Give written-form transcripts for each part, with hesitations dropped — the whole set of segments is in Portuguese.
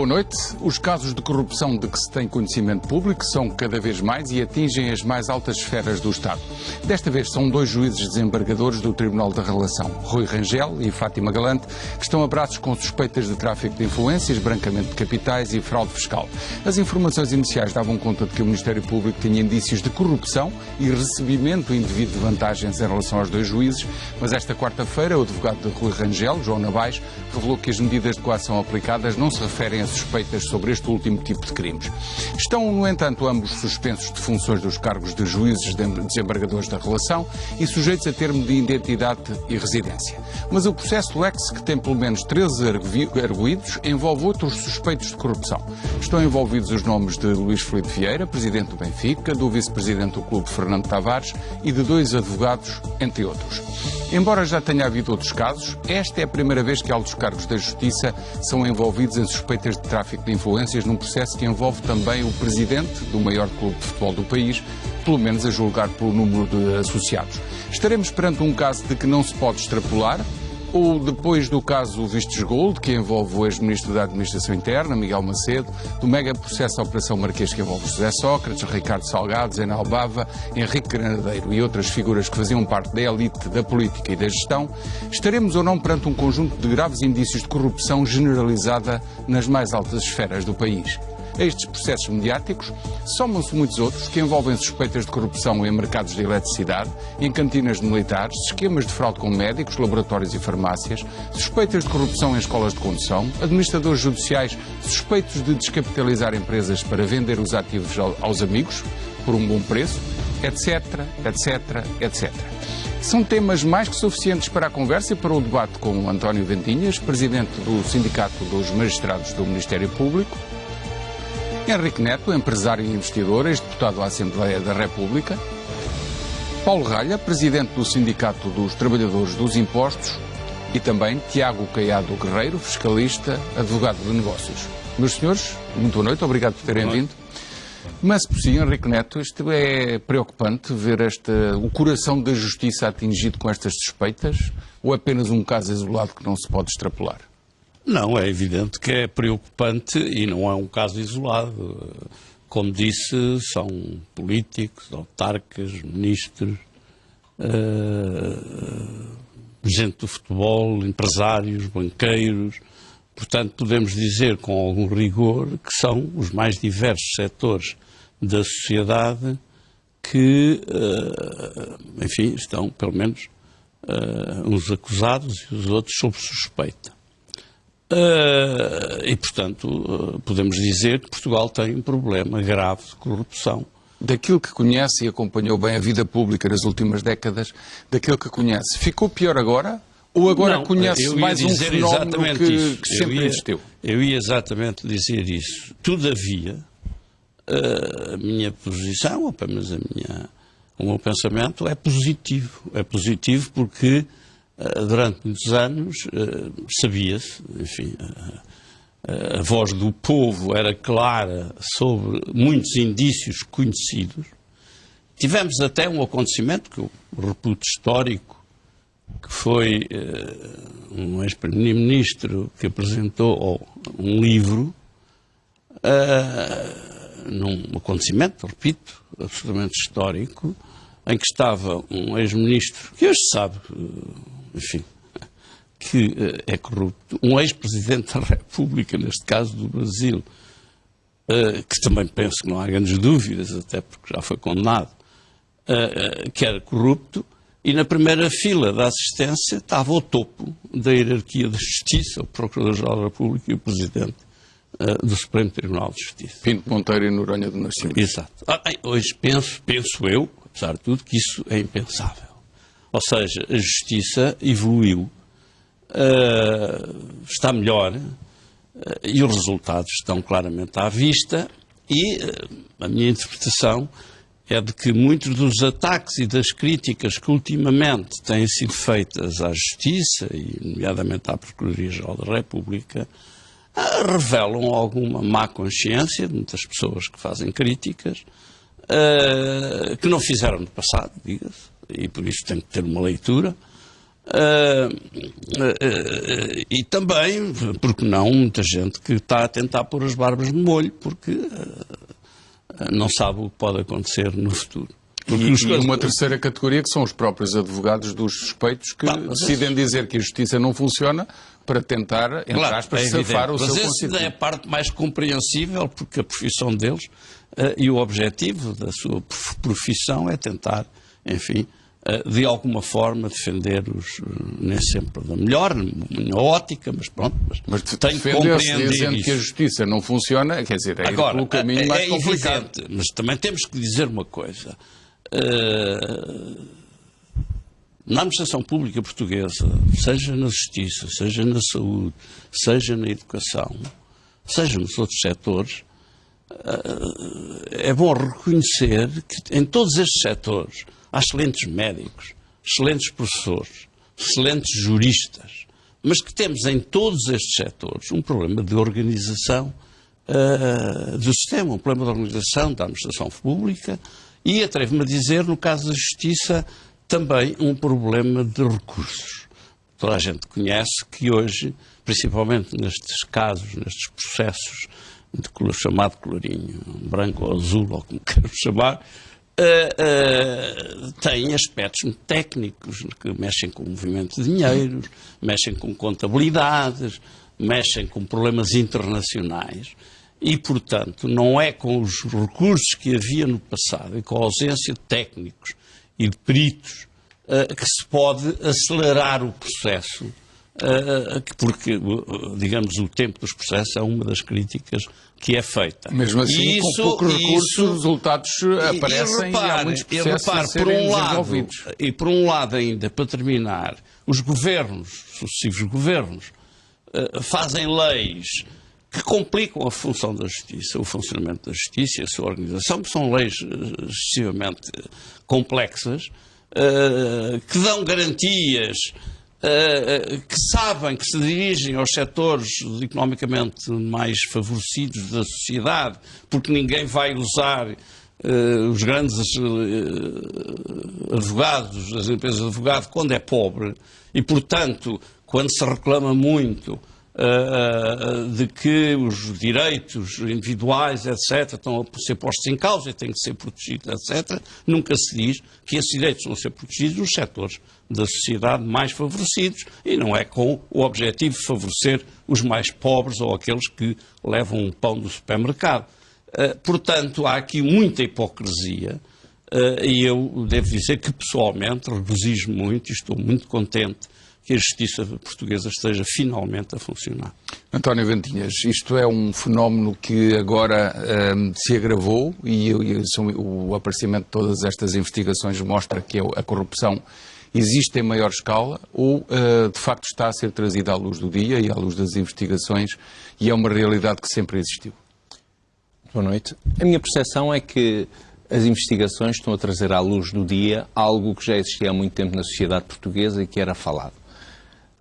Boa noite. Os casos de corrupção de que se tem conhecimento público são cada vez mais e atingem as mais altas esferas do Estado. Desta vez são dois juízes desembargadores do Tribunal da Relação, Rui Rangel e Fátima Galante, que estão a braços com suspeitas de tráfico de influências, branqueamento de capitais e fraude fiscal. As informações iniciais davam conta de que o Ministério Público tinha indícios de corrupção e recebimento indevido de vantagens em relação aos dois juízes, mas esta quarta-feira o advogado de Rui Rangel, João Nabais, revelou que as medidas de coação aplicadas não se referem a suspeitas sobre este último tipo de crimes. Estão, no entanto, ambos suspensos de funções dos cargos de juízes desembargadores da Relação e sujeitos a termo de identidade e residência. Mas o processo Lex, que tem pelo menos 13 arguídos, envolve outros suspeitos de corrupção. Estão envolvidos os nomes de Luís Filipe Vieira, presidente do Benfica, do vice-presidente do clube Fernando Tavares e de dois advogados, entre outros. Embora já tenha havido outros casos, esta é a primeira vez que altos cargos da Justiça são envolvidos em suspeitas de tráfico de influências num processo que envolve também o presidente do maior clube de futebol do país, pelo menos a julgar pelo número de associados. Estaremos perante um caso de que não se pode extrapolar, ou depois do caso Vistos Gold, que envolve o ex-ministro da Administração Interna, Miguel Macedo, do mega processo Operação Marquês, que envolve José Sócrates, Ricardo Salgado, Zé Nalbava, Henrique Granadeiro e outras figuras que faziam parte da elite da política e da gestão, estaremos ou não perante um conjunto de graves indícios de corrupção generalizada nas mais altas esferas do país. A estes processos mediáticos somam-se muitos outros que envolvem suspeitas de corrupção em mercados de eletricidade, em cantinas de militares, esquemas de fraude com médicos, laboratórios e farmácias, suspeitas de corrupção em escolas de condução, administradores judiciais suspeitos de descapitalizar empresas para vender os ativos aos amigos por um bom preço, etc, etc, etc. São temas mais que suficientes para a conversa e para o debate com António Ventinhas, presidente do Sindicato dos Magistrados do Ministério Público, Henrique Neto, empresário e investidor, ex-deputado à Assembleia da República, Paulo Ralha, presidente do Sindicato dos Trabalhadores dos Impostos e também Tiago Caiado Guerreiro, fiscalista, advogado de negócios. Meus senhores, muito boa noite, obrigado por terem vindo. Mas, por si, Henrique Neto, isto é preocupante ver o coração da justiça atingido com estas suspeitas ou apenas um caso isolado que não se pode extrapolar? Não, é evidente que é preocupante e não é um caso isolado. Como disse, são políticos, autarcas, ministros, gente do futebol, empresários, banqueiros. Portanto, podemos dizer com algum rigor que são os mais diversos setores da sociedade que, enfim, estão, pelo menos, uns acusados e os outros sob suspeita. E, portanto, podemos dizer que Portugal tem um problema grave de corrupção. Daquilo que conhece e acompanhou bem a vida pública nas últimas décadas, daquilo que conhece, ficou pior agora? Ou agora não, conhece mais um fenómeno que sempre existiu? Eu ia exatamente dizer isso. Todavia, a minha posição, ou pelo menos o meu pensamento, é positivo. É positivo porque durante muitos anos sabia-se, enfim, a voz do povo era clara sobre muitos indícios conhecidos. Tivemos até um acontecimento que eu reputo histórico, que foi um ex-primeiro-ministro que apresentou um livro num acontecimento, repito, absolutamente histórico, em que estava um ex-ministro, que hoje se sabe, enfim, que é corrupto, um ex-presidente da República, neste caso do Brasil, que também penso que não há grandes dúvidas, até porque já foi condenado, que era corrupto, e na primeira fila da assistência estava ao topo da hierarquia da Justiça, o Procurador-Geral da República e o Presidente do Supremo Tribunal de Justiça. Pinto Monteiro e Noronha do Nascimento. Exato. Hoje penso eu, apesar de tudo, que isso é impensável. Ou seja, a Justiça evoluiu, está melhor e os resultados estão claramente à vista e a minha interpretação é de que muitos dos ataques e das críticas que ultimamente têm sido feitas à Justiça, e nomeadamente à Procuradoria-Geral da República, revelam alguma má consciência de muitas pessoas que fazem críticas, que não fizeram no passado, diga-se, e por isso tem que ter uma leitura, E também, porque não, muita gente que está a tentar pôr as barbas no molho, porque não sabe o que pode acontecer no futuro. E uma terceira categoria, que são os próprios advogados dos suspeitos, que decidem dizer que a justiça não funciona para tentar, entre aspas, safar o seu constituinte. Mas essa é a parte mais compreensível, porque a profissão deles e o objetivo da sua profissão é tentar, enfim, de alguma forma defender-os, nem sempre da melhor, na ótica, mas pronto. Mas tem que compreender dizendo isso. que a justiça não funciona, quer dizer, é agora, o caminho mais complicado. Evidente, mas também temos que dizer uma coisa. Na administração pública portuguesa, seja na justiça, seja na saúde, seja na educação, seja nos outros setores, é bom reconhecer que em todos estes setores há excelentes médicos, excelentes professores, excelentes juristas, mas que temos em todos estes setores um problema de organização do sistema, um problema de organização da administração pública e, atrevo-me a dizer, no caso da justiça, também um problema de recursos. Toda a gente conhece que hoje, principalmente nestes casos, nestes processos de chamado colorinho branco ou azul, ou como queiram chamar, tem aspectos muito técnicos que mexem com o movimento de dinheiros, mexem com contabilidades, mexem com problemas internacionais e, portanto, não é com os recursos que havia no passado e com a ausência de técnicos e de peritos que se pode acelerar o processo, porque, digamos, o tempo dos processos é uma das críticas que é feita. Mesmo assim, com poucos recursos, os resultados aparecem e há muitos processos a serem desenvolvidos. E por um lado ainda, para terminar, os governos, sucessivos governos, fazem leis que complicam a função da justiça, o funcionamento da justiça e a sua organização, porque são leis excessivamente complexas, que dão garantias, que sabem que se dirigem aos setores economicamente mais favorecidos da sociedade, porque ninguém vai usar os grandes advogados, as empresas de advogado, quando é pobre, e, portanto, quando se reclama muito de que os direitos individuais, etc., estão a ser postos em causa e têm que ser protegidos, etc., nunca se diz que esses direitos vão ser protegidos nos setores da sociedade mais favorecidos e não é com o objetivo de favorecer os mais pobres ou aqueles que levam um pão do supermercado. Portanto, há aqui muita hipocrisia e eu devo dizer que, pessoalmente, regozijo muito e estou muito contente que a justiça portuguesa esteja finalmente a funcionar. António Ventinhas, isto é um fenómeno que agora se agravou e o aparecimento de todas estas investigações mostra que a corrupção existe em maior escala ou, de facto, está a ser trazida à luz do dia e à luz das investigações e é uma realidade que sempre existiu? Boa noite. A minha percepção é que as investigações estão a trazer à luz do dia algo que já existia há muito tempo na sociedade portuguesa e que era falado.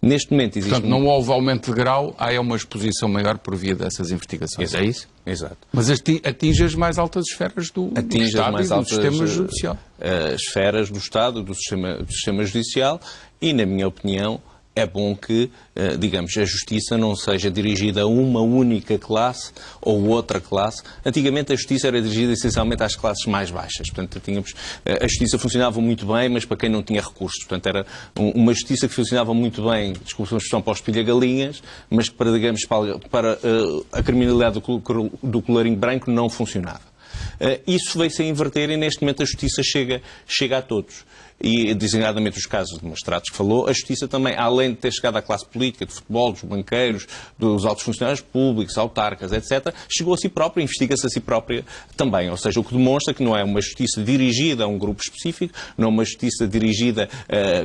Neste momento existe... Portanto, não houve aumento de grau, há uma exposição maior por via dessas investigações, é isso? Exato. Mas atinge as mais altas esferas do Estado e do sistema judicial. Esferas do Estado, do sistema judicial e, na minha opinião, é bom que, digamos, a justiça não seja dirigida a uma única classe ou outra classe. Antigamente a justiça era dirigida essencialmente às classes mais baixas. Portanto, a justiça funcionava muito bem, mas para quem não tinha recursos. Portanto, era uma justiça que funcionava muito bem, desculpa a expressão, para os pilha-galinhas, mas que para, digamos, para a criminalidade do colarinho branco não funcionava. Isso veio-se a inverter e neste momento a justiça chega a todos. E, designadamente, os casos de magistrados que falou, a justiça também, além de ter chegado à classe política, de futebol, dos banqueiros, dos altos funcionários públicos, autarcas, etc., chegou a si própria, investiga-se a si própria também. Ou seja, o que demonstra que não é uma justiça dirigida a um grupo específico, não é uma justiça dirigida,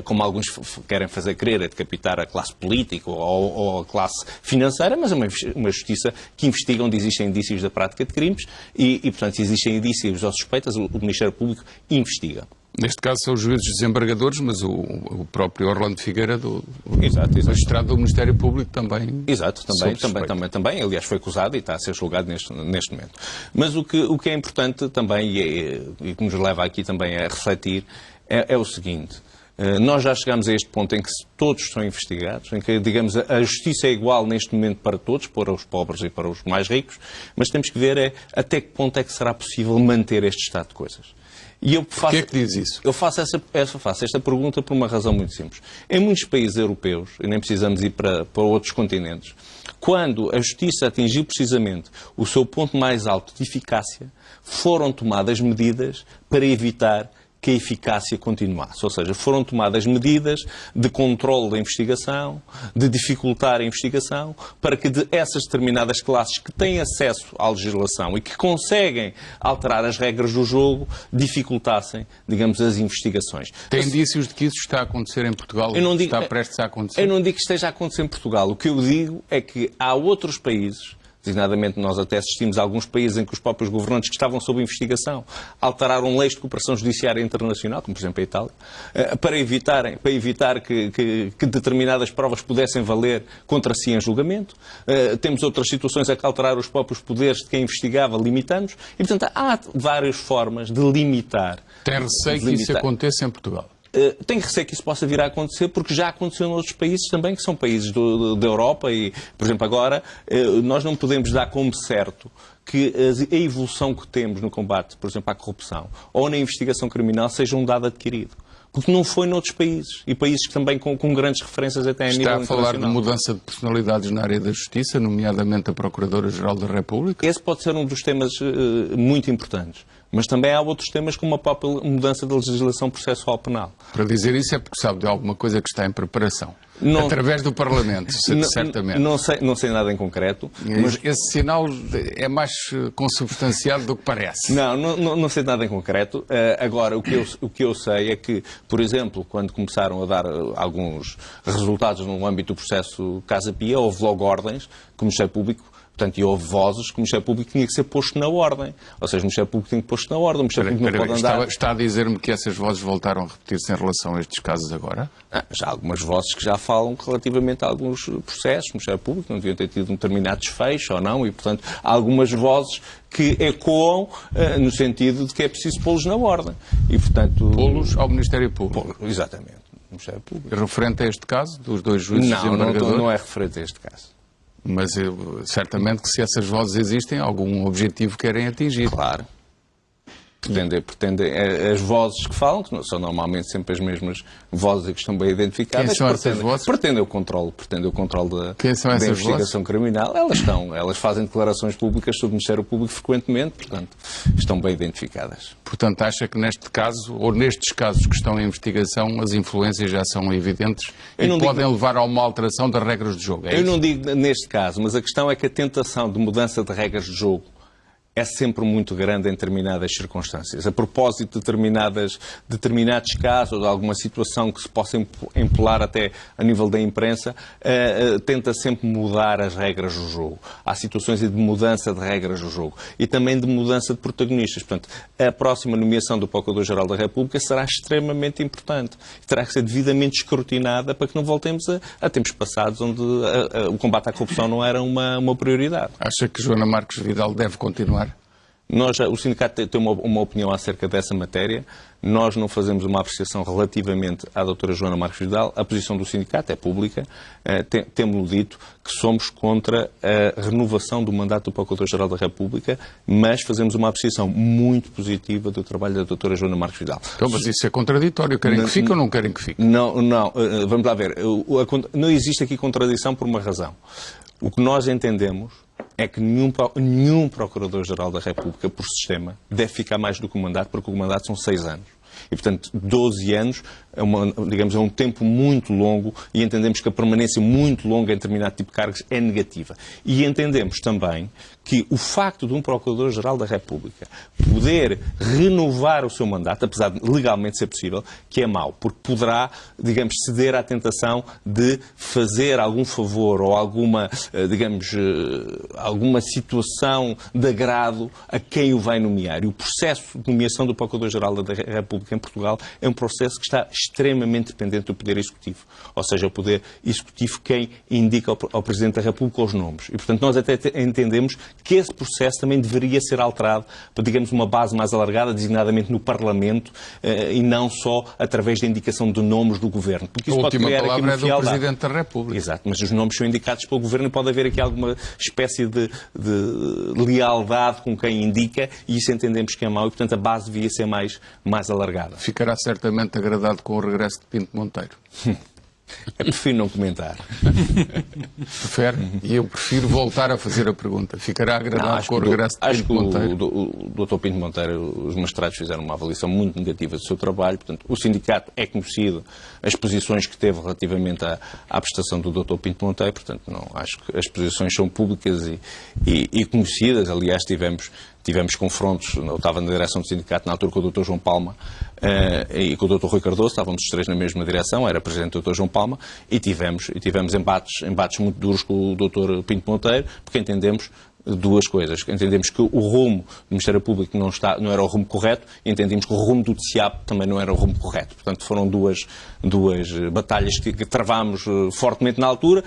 como alguns querem fazer crer, a decapitar a classe política ou a classe financeira, mas é uma justiça que investiga onde existem indícios da prática de crimes e portanto, se existem indícios ou suspeitas, o Ministério Público investiga. Neste caso são os juízes desembargadores, mas o próprio Orlando Figueira, exato. Magistrado do Ministério Público, também... Exato, também. Aliás, foi acusado e está a ser julgado neste momento. Mas o que é importante também, e que nos leva aqui também a refletir, é o seguinte. Nós já chegamos a este ponto em que todos são investigados, em que, digamos, a justiça é igual neste momento para todos, para os pobres e para os mais ricos, mas temos que ver até que ponto é que será possível manter este estado de coisas. E eu faço, Porquê é que diz isso? Eu faço esta pergunta por uma razão muito simples. Em muitos países europeus, e nem precisamos ir para outros continentes, quando a justiça atingiu precisamente o seu ponto mais alto de eficácia, foram tomadas medidas para evitar que a eficácia continuasse. Ou seja, foram tomadas medidas de controle da investigação, de dificultar a investigação, para que essas determinadas classes que têm acesso à legislação e que conseguem alterar as regras do jogo, dificultassem, digamos, as investigações. Tem indícios de que isso está a acontecer em Portugal? Está prestes a acontecer? Eu não digo que esteja a acontecer em Portugal. O que eu digo é que há outros países, designadamente nós até assistimos a alguns países em que os próprios governantes que estavam sob investigação alteraram leis de cooperação judiciária internacional, como por exemplo a Itália, para evitar que determinadas provas pudessem valer contra si em julgamento. Temos outras situações a que alterar os próprios poderes de quem investigava, limitamos. E, portanto, há várias formas de limitar. Tem receio que isso aconteça em Portugal? Tenho receio que isso possa vir a acontecer, porque já aconteceu em outros países também, que são países da Europa e, por exemplo, agora, nós não podemos dar como certo que a evolução que temos no combate, por exemplo, à corrupção ou na investigação criminal seja um dado adquirido. Porque não foi noutros países. E países que também com grandes referências até a nível internacional. Está a falar de mudança de personalidades na área da justiça, nomeadamente a Procuradora-Geral da República? Esse pode ser um dos temas muito importantes. Mas também há outros temas, como a própria mudança da legislação processual penal. Para dizer isso é porque sabe de alguma coisa que está em preparação. Não, através do Parlamento, certamente. Não sei nada em concreto. Mas esse sinal é mais consubstanciado do que parece. Não sei nada em concreto. Agora, o que eu sei é que, por exemplo, quando começaram a dar alguns resultados no âmbito do processo Casa Pia, houve logo ordens que o Ministério Público. Portanto, e houve vozes que o Ministério Público tinha que ser posto na ordem. Ou seja, o Ministério Público tinha que ser posto na ordem. O Ministério Público não pode andar... Está a dizer-me que essas vozes voltaram a repetir-se em relação a estes casos agora? Já há algumas vozes que já falam relativamente a alguns processos. O Ministério Público não devia ter tido um determinado desfecho ou não. E, portanto, há algumas vozes que ecoam no sentido de que é preciso pô-los na ordem. E, portanto... Pô-los ao Ministério Público? Exatamente. Ministério Público. Referente a este caso, dos dois juízes desembargadores? Não é referente a este caso. Mas certamente que se essas vozes existem, algum objetivo querem atingir. Claro. Pretendem as vozes que falam, que são normalmente sempre as mesmas vozes que estão bem identificadas. Quem são essas vozes? Pretendem o controle da investigação criminal. Elas fazem declarações públicas sobre o Ministério Público frequentemente, portanto, estão bem identificadas. Portanto, acha que neste caso, ou nestes casos que estão em investigação, as influências já são evidentes e podem levar a uma alteração das regras do jogo? Eu não digo neste caso, mas a questão é que a tentação de mudança de regras de jogo é sempre muito grande em determinadas circunstâncias. A propósito de determinados casos, ou de alguma situação que se possa empolar até a nível da imprensa, tenta sempre mudar as regras do jogo. Há situações de mudança de regras do jogo e também de mudança de protagonistas. Portanto, a próxima nomeação do Procurador-Geral da República será extremamente importante. Terá que ser devidamente escrutinada para que não voltemos a tempos passados onde o combate à corrupção não era uma prioridade. Acha que Joana Marques Vidal deve continuar? O sindicato tem uma opinião acerca dessa matéria. Nós não fazemos uma apreciação relativamente à doutora Joana Marques Vidal. A posição do sindicato é pública. Temos-lo dito que somos contra a renovação do mandato do Procurador-Geral da República, mas fazemos uma apreciação muito positiva do trabalho da doutora Joana Marques Vidal. Então, mas isso é contraditório. Querem que fique ou não querem que fique? Não. Vamos lá ver. Não existe aqui contradição por uma razão. O que nós entendemos é que nenhum Procurador-Geral da República, por sistema, deve ficar mais do que o mandato, porque o mandato são 6 anos. E, portanto, 12 anos é um tempo muito longo e entendemos que a permanência muito longa em determinado tipo de cargos é negativa. E entendemos também que o facto de um Procurador-Geral da República poder renovar o seu mandato, apesar de legalmente ser possível, que é mau, porque poderá, ceder à tentação de fazer algum favor ou alguma situação de agrado a quem o vai nomear. E o processo de nomeação do Procurador-Geral da República República em Portugal é um processo que está extremamente dependente do Poder Executivo. Ou seja, o Poder Executivo quem indica ao Presidente da República os nomes. E, portanto, nós até entendemos que esse processo também deveria ser alterado para, digamos, uma base mais alargada, designadamente no Parlamento, e não só através da indicação de nomes do Governo. Porque isso a pode última criar palavra aqui é uma do Presidente da República. Exato, mas os nomes são indicados pelo Governo e pode haver aqui alguma espécie de lealdade com quem indica e isso entendemos que é mau e, portanto, a base devia ser mais alargada. Ficará certamente agradado com o regresso de Pinto Monteiro. Eu prefiro não comentar. Prefere? E eu prefiro voltar a fazer a pergunta. Ficará agradado com o regresso de Pinto Monteiro? Acho que o Dr. Pinto Monteiro, os magistrados fizeram uma avaliação muito negativa do seu trabalho. Portanto, o sindicato é conhecido, as posições que teve relativamente à prestação do Dr. Pinto Monteiro. Portanto, não, acho que as posições são públicas e conhecidas. Aliás, tivemos confrontos, eu estava na direção do sindicato na altura com o Dr. João Palma e com o Dr. Rui Cardoso, estávamos os três na mesma direção, era presidente do Dr. João Palma, e tivemos embates muito duros com o Dr. Pinto Monteiro, porque entendemos duas coisas. Entendemos que o rumo do Ministério Público não era o rumo correto e entendemos que o rumo do TSIAP também não era o rumo correto. Portanto, foram duas batalhas que travámos fortemente na altura.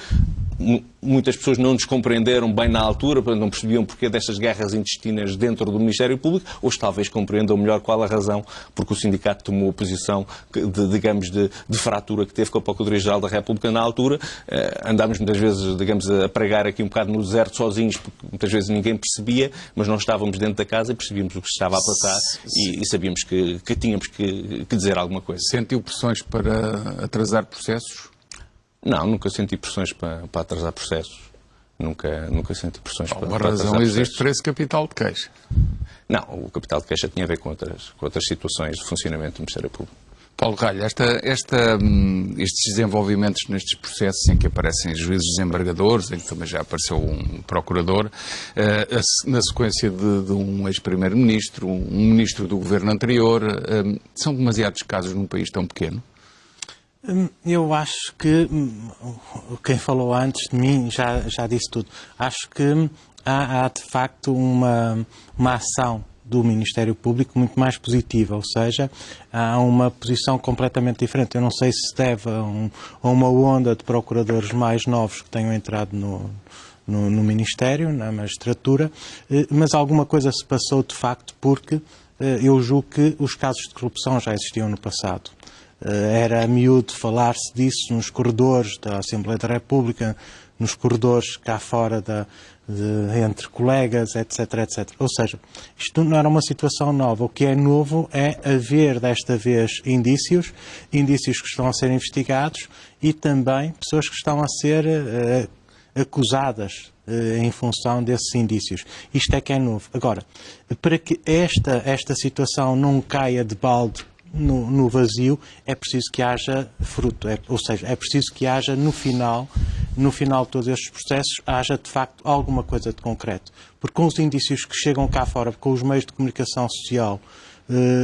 Muitas pessoas não nos compreenderam bem na altura, não percebiam porquê destas guerras intestinas dentro do Ministério Público. Hoje talvez compreendam melhor qual a razão, porque o sindicato tomou a posição de fratura que teve com a Procuradoria-Geral da República na altura. Andámos muitas vezes, digamos, a pregar aqui um bocado no deserto sozinhos, porque muitas vezes ninguém percebia, mas nós estávamos dentro da casa e percebíamos o que se estava a passar e sabíamos que tínhamos que dizer alguma coisa. Sentiu pressões para atrasar processos? Não, nunca senti pressões para atrasar processos. Nunca senti pressões para atrasar processos. Uma razão existe para esse capital de queixa. Não, o capital de queixa tinha a ver com outras situações de funcionamento do Ministério Público. Paulo Ralho, estes desenvolvimentos nestes processos em que aparecem juízes desembargadores, em que também já apareceu um procurador, na sequência de um ex-primeiro-ministro, um ministro do governo anterior, são demasiados casos num país tão pequeno? Eu acho que quem falou antes de mim já disse tudo. Acho que há de facto uma ação do Ministério Público muito mais positiva, ou seja, há uma posição completamente diferente. Eu não sei se deve a uma onda de procuradores mais novos que tenham entrado no Ministério, na magistratura, mas alguma coisa se passou de facto porque eu julgo que os casos de corrupção já existiam no passado. Era a miúdo falar-se disso nos corredores da Assembleia da República, nos corredores cá fora entre colegas, etc, etc. Ou seja, isto não era uma situação nova. O que é novo é haver, desta vez, indícios que estão a ser investigados e também pessoas que estão a ser acusadas em função desses indícios. Isto é que é novo. Agora, para que esta situação não caia de balde no vazio, é preciso que haja fruto, ou seja, é preciso que haja no final de todos estes processos, haja de facto alguma coisa de concreto. Porque com os indícios que chegam cá fora, com os meios de comunicação social,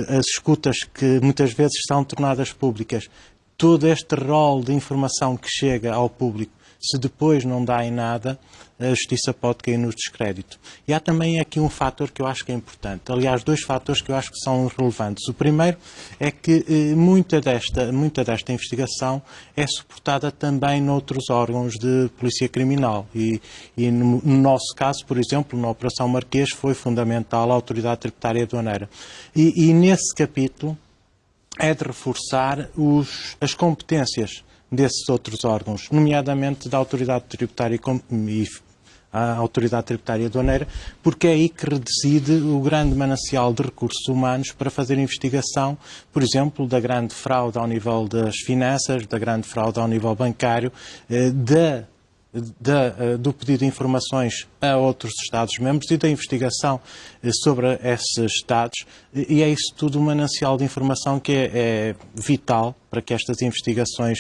as escutas que muitas vezes são tornadas públicas, todo este rol de informação que chega ao público, se depois não dá em nada, a justiça pode cair no descrédito. E há também aqui um fator que eu acho que é importante. Aliás, dois fatores que eu acho que são relevantes. O primeiro é que muita desta investigação é suportada também noutros órgãos de polícia criminal. E no nosso caso, por exemplo, na Operação Marquês, foi fundamental a Autoridade Tributária e Aduaneira. E nesse capítulo é de reforçar as competências desses outros órgãos, nomeadamente da Autoridade Tributária e a Autoridade Tributária e Aduaneira, porque é aí que reside o grande manancial de recursos humanos para fazer investigação, por exemplo, da grande fraude ao nível das finanças, da grande fraude ao nível bancário, do pedido de informações a outros Estados-membros e da investigação sobre esses Estados, e é isso tudo um manancial de informação que é vital para que estas investigações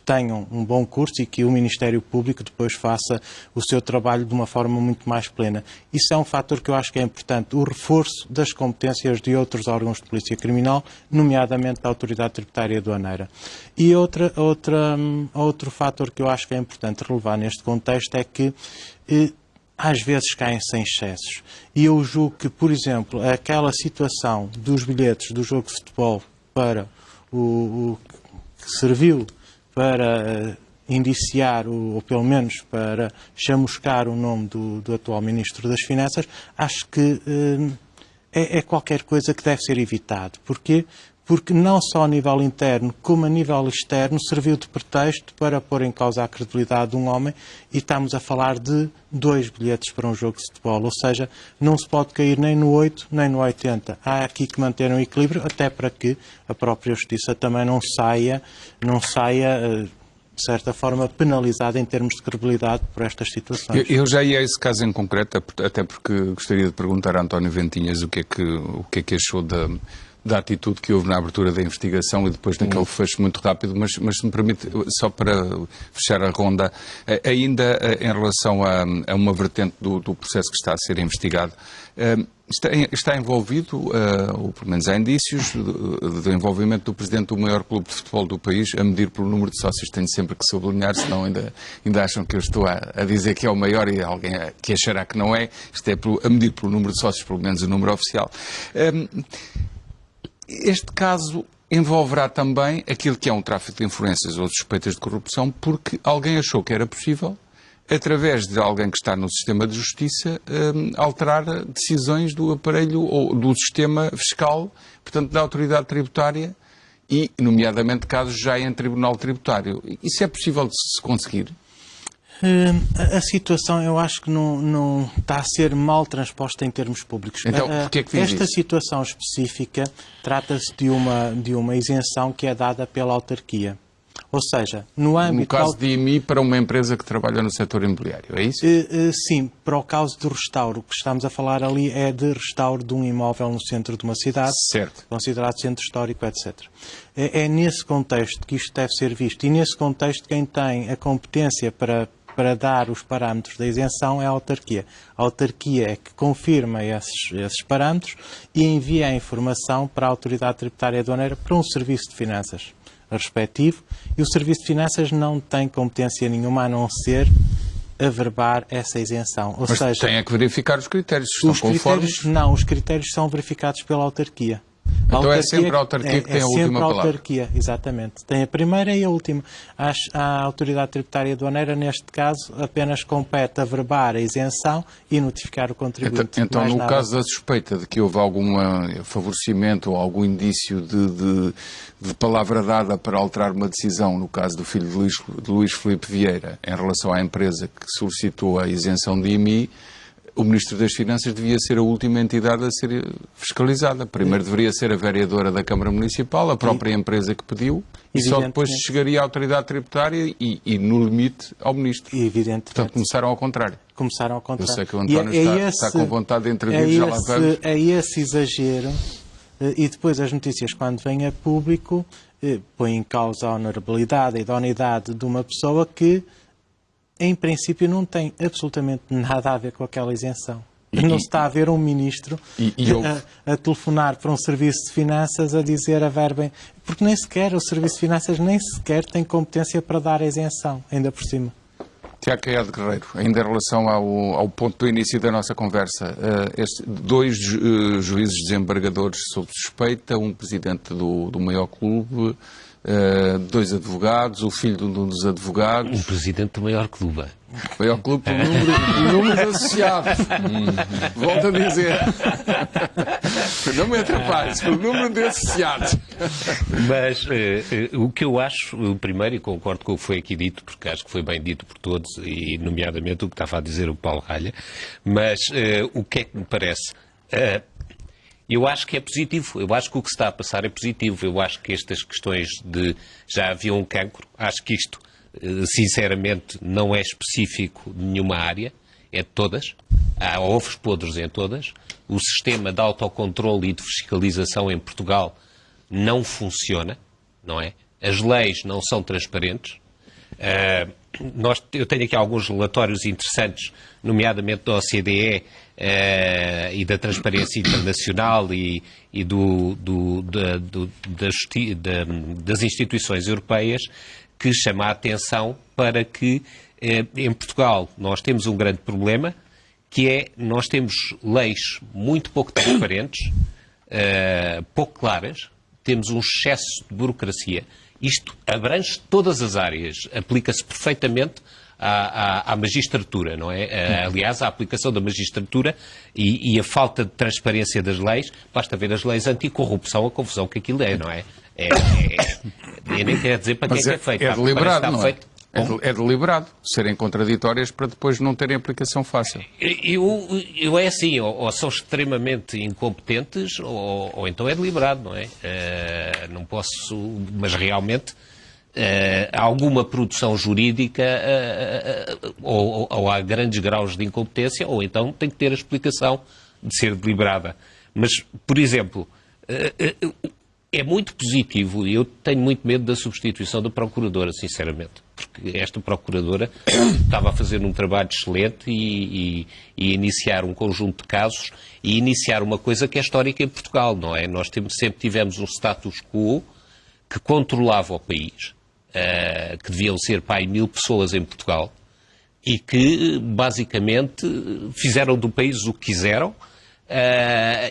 tenham um bom curso e que o Ministério Público depois faça o seu trabalho de uma forma muito mais plena. Isso é um fator que eu acho que é importante, o reforço das competências de outros órgãos de polícia criminal, nomeadamente da Autoridade Tributária e Aduaneira. E outro fator que eu acho que é importante relevar neste contexto é que às vezes caem-se em excessos. E eu julgo que, por exemplo, aquela situação dos bilhetes do jogo de futebol para que serviu para indiciar, ou pelo menos para chamuscar o nome do atual Ministro das Finanças, acho que é qualquer coisa que deve ser evitado. Porquê? Porque não só a nível interno, como a nível externo, serviu de pretexto para pôr em causa a credibilidade de um homem, e estamos a falar de 2 bilhetes para um jogo de futebol, ou seja, não se pode cair nem no 8 nem no 80. Há aqui que manter um equilíbrio, até para que a própria Justiça também não saia de certa forma, penalizada em termos de credibilidade por estas situações. Eu já ia a esse caso em concreto, até porque gostaria de perguntar a António Ventinhas o que é que achou da atitude que houve na abertura da investigação e depois naquele fecho muito rápido, mas se me permite, só para fechar a ronda, ainda em relação a uma vertente do processo que está a ser investigado, está envolvido, ou pelo menos há indícios, do envolvimento do presidente do maior clube de futebol do país, a medir pelo número de sócios. Tenho sempre que sublinhar, senão ainda acham que eu estou a dizer que é o maior e alguém que achará que não é. Isto é a medir pelo número de sócios, pelo menos o número oficial. Este caso envolverá também aquilo que é um tráfico de influências ou suspeitas de corrupção, porque alguém achou que era possível, através de alguém que está no sistema de justiça, alterar decisões do aparelho ou do sistema fiscal, portanto da autoridade tributária, e nomeadamente casos já em tribunal tributário. Isso é possível de se conseguir? A situação, eu acho que não está a ser mal transposta em termos públicos. Então, porquê é que diz esta isso? situação específica trata-se de uma isenção que é dada pela autarquia. Ou seja, no âmbito... No caso de IMI para uma empresa que trabalha no setor imobiliário, é isso? Sim, para o caso do restauro. O que estamos a falar ali é de restauro de um imóvel no centro de uma cidade, Certo. considerado centro histórico, etc. É nesse contexto que isto deve ser visto. E nesse contexto quem tem a competência para dar os parâmetros da isenção é a autarquia. A autarquia é que confirma esses parâmetros e envia a informação para a autoridade tributária aduaneira, para um serviço de finanças respectivo, e o serviço de finanças não tem competência nenhuma a não ser averbar essa isenção. Ou Mas seja, tem que verificar os critérios, se estão conformes. Não, os critérios são verificados pela autarquia. Então é sempre a autarquia que tem a última palavra. É sempre a autarquia, exatamente. Tem a primeira e a última. A autoridade tributária aduaneira, neste caso, apenas compete averbar a isenção e notificar o contribuinte. Então no caso da suspeita de que houve algum favorecimento ou algum indício de palavra dada para alterar uma decisão, no caso do filho de Luís Filipe Vieira, em relação à empresa que solicitou a isenção de IMI, o Ministro das Finanças devia ser a última entidade a ser fiscalizada. Primeiro deveria ser a vereadora da Câmara Municipal, a própria empresa que pediu, e só depois chegaria à autoridade tributária e no limite, ao Ministro. Evidentemente. Portanto, começaram ao contrário. Começaram ao contrário. Eu sei que o António está com vontade de intervir, já lá vamos. É esse exagero, e depois as notícias, quando vêm a público, põem em causa a honorabilidade, a idoneidade de uma pessoa que, em princípio, não tem absolutamente nada a ver com aquela isenção. Não se está a ver um ministro a telefonar para um serviço de finanças a dizer averbem, porque nem sequer o serviço de finanças nem sequer tem competência para dar a isenção, ainda por cima. Tiago Caiado Guerreiro, ainda em relação ao ponto do início da nossa conversa, dois juízes desembargadores sob suspeita, um presidente do maior clube, 2 advogados, o filho de um dos advogados. Um presidente do maior clube. Maior clube pelo número de associados. Volto a dizer. Não me atrapalhes, pelo número de associados. Mas o que eu acho, primeiro, e concordo com o que foi aqui dito, porque acho que foi bem dito por todos, e nomeadamente o que estava a dizer o Paulo Ralha, mas o que é que me parece? Eu acho que é positivo, eu acho que o que se está a passar é positivo, eu acho que estas questões de já havia um cancro, acho que isto, sinceramente, não é específico de nenhuma área, é de todas, há ovos podres em todas, o sistema de autocontrole e de fiscalização em Portugal não funciona, não é? As leis não são transparentes. Eu tenho aqui alguns relatórios interessantes, nomeadamente da OCDE e da Transparência Internacional e das instituições europeias, que chama a atenção para que em Portugal nós temos um grande problema, que é nós temos leis muito pouco transparentes, pouco claras, temos um excesso de burocracia. Isto abrange todas as áreas, aplica-se perfeitamente à magistratura, não é? Aliás, a aplicação da magistratura e a falta de transparência das leis, basta ver as leis anticorrupção, a confusão que aquilo é, não é? Eu nem quero dizer para quem é que é feito. É deliberado, não é? Feito. É deliberado serem contraditórias para depois não terem aplicação fácil. Eu é assim, ou são extremamente incompetentes ou então é deliberado, não é? Não posso, mas realmente há alguma produção jurídica ou há grandes graus de incompetência ou então tem que ter a explicação de ser deliberada. Mas, por exemplo, é muito positivo e eu tenho muito medo da substituição da Procuradora, sinceramente. Porque esta Procuradora estava a fazer um trabalho excelente e iniciar um conjunto de casos e iniciar uma coisa que é histórica em Portugal, não é? Nós sempre tivemos um status quo que controlava o país, que deviam ser, 1000 pessoas em Portugal e que, basicamente, fizeram do país o que quiseram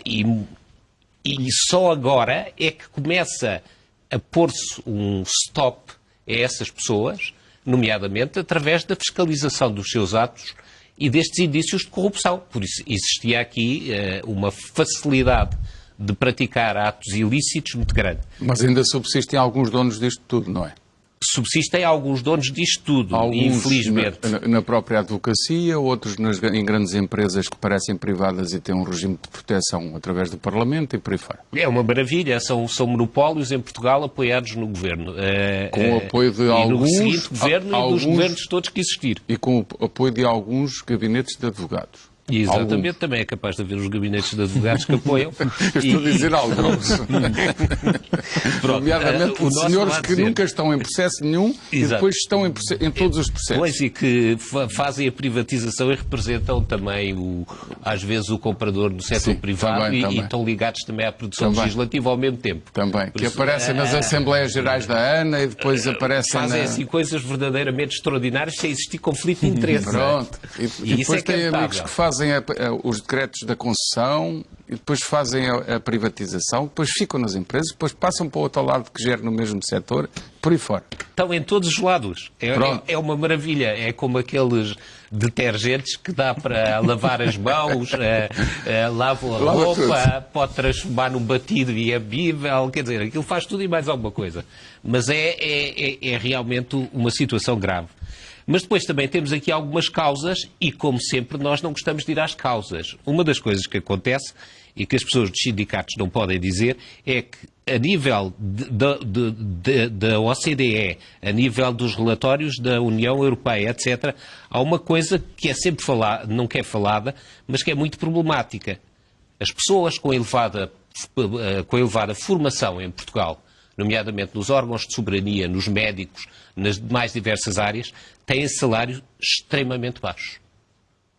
e só agora é que começa a pôr-se um stop a essas pessoas, nomeadamente através da fiscalização dos seus atos e destes indícios de corrupção. Por isso existia aqui uma facilidade de praticar atos ilícitos muito grande. Mas ainda subsistem alguns donos disto tudo, não é? Subsistem alguns donos disto tudo, alguns infelizmente. Na própria advocacia, outros em grandes empresas que parecem privadas e têm um regime de proteção através do Parlamento e por aí fora. É uma maravilha, são monopólios em Portugal apoiados no governo. Com o apoio de alguns... E no seguinte governo e dos governos todos que existir. E com o apoio de alguns gabinetes de advogados. E exatamente, alguns. Também é capaz de haver os gabinetes de advogados que apoiam. Estou a dizer alguns. Nomeadamente de senhores que nunca estão em processo nenhum e depois estão em todos os processos. Pois, e que fazem a privatização e representam também, às vezes, o comprador do setor privado também. E estão ligados também à produção legislativa ao mesmo tempo. Também, que aparecem nas Assembleias Gerais da ANA e depois aparecem fazem assim coisas verdadeiramente extraordinárias sem existir conflito de interesse. Pronto. E depois tem amigos que fazem os decretos da concessão e depois fazem a privatização, depois ficam nas empresas, depois passam para o outro lado que gera no mesmo setor, por aí fora. Estão em todos os lados. É uma maravilha. É como aqueles detergentes que dá para lavar as mãos, lavam a roupa, pode transformar num batido e é bebível, quer dizer, aquilo faz tudo e mais alguma coisa. Mas é realmente uma situação grave. Mas depois também temos aqui algumas causas e, como sempre, nós não gostamos de ir às causas. Uma das coisas que acontece e que as pessoas dos sindicatos não podem dizer é que, a nível da OCDE, a nível dos relatórios da União Europeia, etc., há uma coisa que é sempre falada, não que é falada, mas que é muito problemática. As pessoas com elevada formação em Portugal, nomeadamente nos órgãos de soberania, nos médicos, nas mais diversas áreas, têm salários extremamente baixos.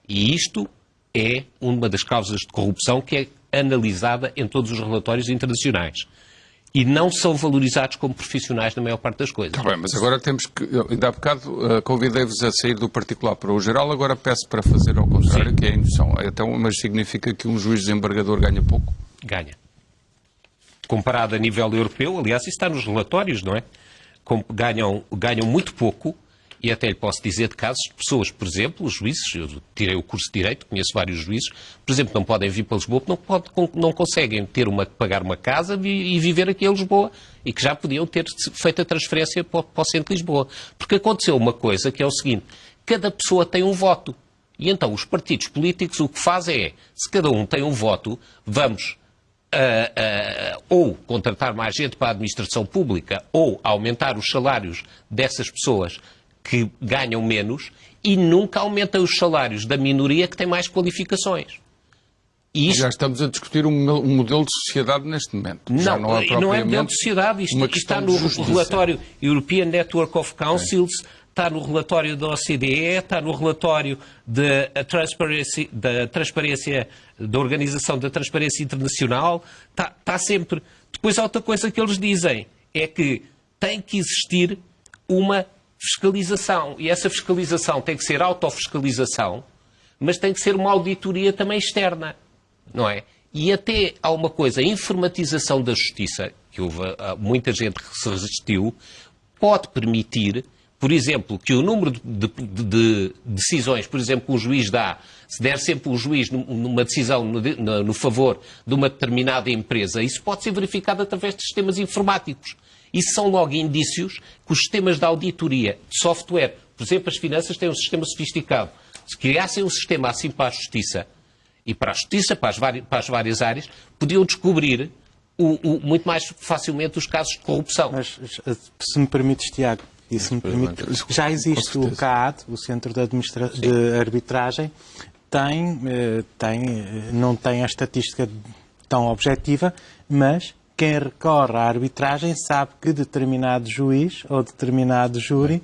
E isto é uma das causas de corrupção que é analisada em todos os relatórios internacionais. E não são valorizados como profissionais na maior parte das coisas. Está bem, mas agora temos que... Ainda há bocado convidei-vos a sair do particular para o geral, agora peço para fazer ao contrário, que é a indução. Então, mas significa que um juiz desembargador ganha pouco? Ganha. Comparado a nível europeu, aliás, isso está nos relatórios, não é? Ganham muito pouco, e até lhe posso dizer de casos de pessoas, por exemplo, os juízes, eu tirei o curso de Direito, conheço vários juízes, por exemplo, não podem vir para Lisboa porque não conseguem pagar uma casa e viver aqui em Lisboa, e que já podiam ter feito a transferência para o centro de Lisboa. Porque aconteceu uma coisa que é o seguinte, cada pessoa tem um voto, e então os partidos políticos o que fazem é, se cada um tem um voto, vamos... ou contratar mais gente para a administração pública ou aumentar os salários dessas pessoas que ganham menos e nunca aumentam os salários da minoria que tem mais qualificações. E isto... Já estamos a discutir um modelo de sociedade neste momento. Não é modelo de sociedade. Isto está no relatório European Network of Councils, está no relatório da OCDE, está no relatório da transparência, da Organização da Transparência Internacional, está sempre. Depois há outra coisa que eles dizem, é que tem que existir uma fiscalização, e essa fiscalização tem que ser autofiscalização, mas tem que ser uma auditoria também externa, não é? E até há uma coisa, a informatização da justiça, que houve muita gente que se resistiu, pode permitir, por exemplo, que o número de decisões, por exemplo, que o juiz dá, se der sempre o juiz numa decisão no favor de uma determinada empresa, isso pode ser verificado através de sistemas informáticos. Isso são logo indícios que os sistemas de auditoria, de software, por exemplo, as finanças têm um sistema sofisticado. Se criassem um sistema assim para a justiça, e para a justiça, para as várias áreas, podiam descobrir muito mais facilmente os casos de corrupção. Mas, se me permites, Tiago, e se me permite, já existe o CAAD, o Centro de Arbitragem, não tem a estatística tão objetiva, mas quem recorre à arbitragem sabe que determinado juiz ou determinado júri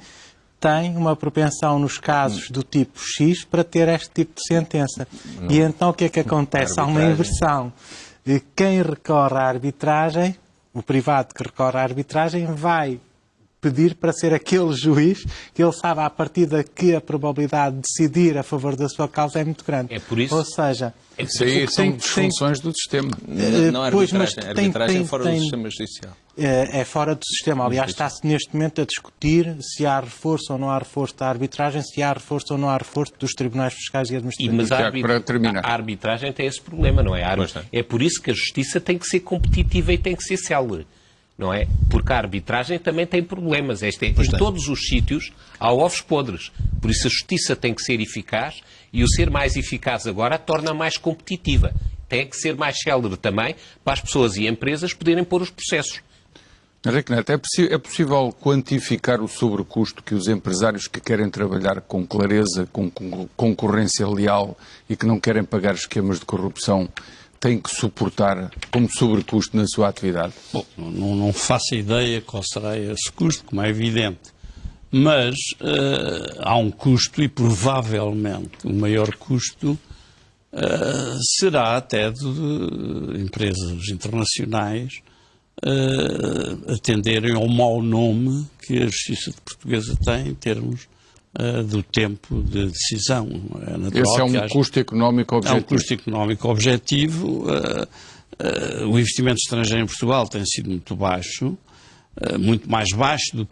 tem uma propensão nos casos do tipo X para ter este tipo de sentença. E então o que é que acontece? Há uma inversão. Quem recorre à arbitragem, o privado que recorre à arbitragem, vai pedir para ser aquele juiz que ele sabe à partida que a probabilidade de decidir a favor da sua causa é muito grande. É por isso. Ou seja, isso aí são disfunções do sistema. Não é arbitragem. A arbitragem é fora do sistema judicial. É fora do sistema. Aliás, está-se neste momento a discutir se há reforço ou não há reforço da arbitragem, se há reforço ou não há reforço dos tribunais fiscais e administrativos. Mas a arbitragem tem esse problema, não é? É por isso que a justiça tem que ser competitiva e tem que ser célere. Não é? Porque a arbitragem também tem problemas. Em todos os sítios há ovos podres. Por isso a justiça tem que ser eficaz e o ser mais eficaz agora a torna mais competitiva. Tem que ser mais célere também para as pessoas e empresas poderem pôr os processos. Henrique Neto, é possível quantificar o sobrecusto que os empresários que querem trabalhar com clareza, com concorrência leal e que não querem pagar esquemas de corrupção têm que suportar como sobrecusto na sua atividade? Bom, não faço ideia qual será esse custo, como é evidente. Mas há um custo e provavelmente o maior custo será até de empresas internacionais atenderem ao mau nome que a justiça portuguesa tem em termos do tempo de decisão. É natural. Esse é um custo económico objetivo. É um custo económico objetivo. O investimento estrangeiro em Portugal tem sido muito baixo, muito mais baixo do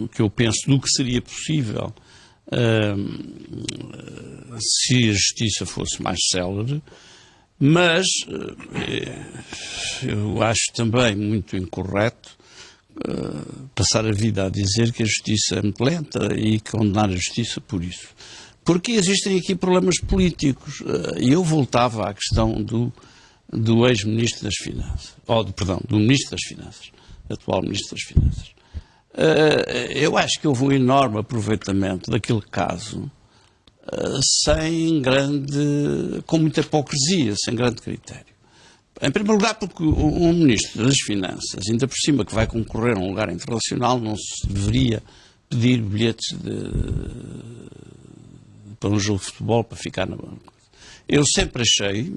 que eu penso, do que seria possível se a justiça fosse mais célere. Mas eu acho também muito incorreto passar a vida a dizer que a justiça é muito lenta e condenar a justiça por isso. Porque existem aqui problemas políticos. E eu voltava à questão do ex-ministro das Finanças, do ministro das Finanças, atual ministro das Finanças. Eu acho que houve um enorme aproveitamento daquele caso com muita hipocrisia, sem grande critério. Em primeiro lugar, porque um ministro das Finanças, ainda por cima que vai concorrer a um lugar internacional, não se deveria pedir bilhetes para um jogo de futebol para ficar na banca. Eu sempre achei,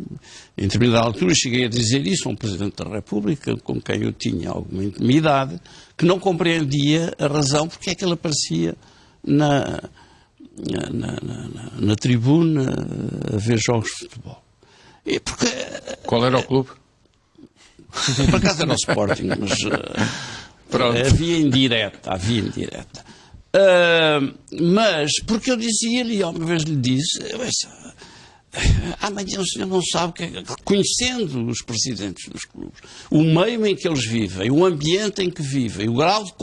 em determinada altura, cheguei a dizer isso a um Presidente da República, com quem eu tinha alguma intimidade, que não compreendia a razão porque é que ele aparecia na tribuna a ver jogos de futebol. Porque, qual era o clube? Por acaso era o Sporting, mas havia indireta. Mas, porque eu dizia-lhe, e uma vez lhe disse, amanhã o senhor não sabe, conhecendo os presidentes dos clubes, o meio em que eles vivem, o ambiente em que vivem, o grau de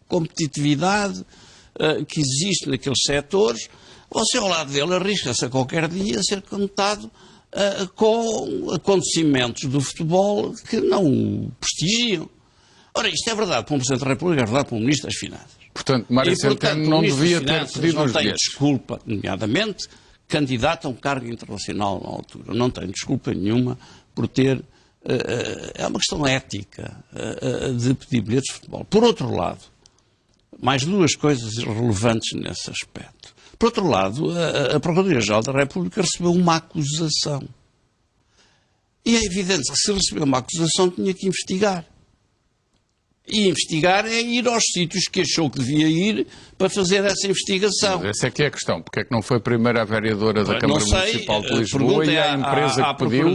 competitividade que existe naqueles setores, você ao lado dele arrisca-se a qualquer dia a ser conectado com acontecimentos do futebol que não o prestigiam. Ora, isto é verdade para um Presidente da República, é verdade para um Ministro das Finanças. Portanto, Mário Centeno não devia ter pedido os bilhetes. Não tem desculpa, nomeadamente, candidato a um cargo internacional na altura. Não tem desculpa nenhuma por ter... é uma questão ética de pedir bilhetes de futebol. Por outro lado, mais duas coisas relevantes nesse aspecto. Por outro lado, a Procuradoria-Geral da República recebeu uma acusação. E é evidente que se recebeu uma acusação tinha que investigar. E investigar é ir aos sítios que achou que devia ir para fazer essa investigação. Essa é que é a questão. Porque é que não foi primeiro a vereadora da Câmara Municipal de Lisboa e a empresa que pediu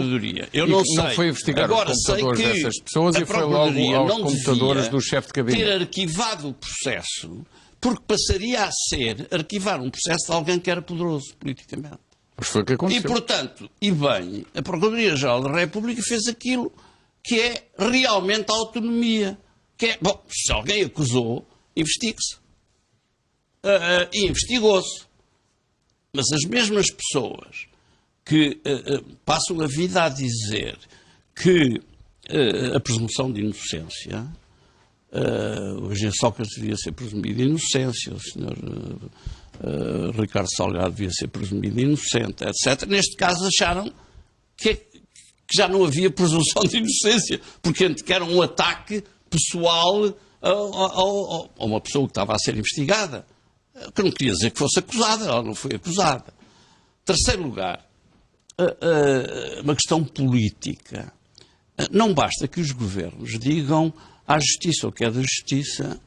Eu não sei. Não foi investigar Agora, os computadores sei que dessas pessoas e foi logo aos computadores do chefe de gabinete. Ter arquivado o processo, porque passaria a ser arquivar um processo de alguém que era poderoso politicamente. Mas foi o que aconteceu. E, portanto, e bem, a Procuradoria-Geral da República fez aquilo que é realmente a autonomia. Que é, bom, se alguém acusou, investigue-se. E investigou-se. Mas as mesmas pessoas que passam a vida a dizer que a presunção de inocência, o Eugênio Sócrates devia ser presumido de inocência, o senhor Ricardo Salgado devia ser presumido de inocente, etc. Neste caso acharam que já não havia presunção de inocência, porque era um ataque pessoal a uma pessoa que estava a ser investigada, que não queria dizer que fosse acusada, ela não foi acusada. Terceiro lugar, uma questão política. Não basta que os governos digam à justiça o que é da justiça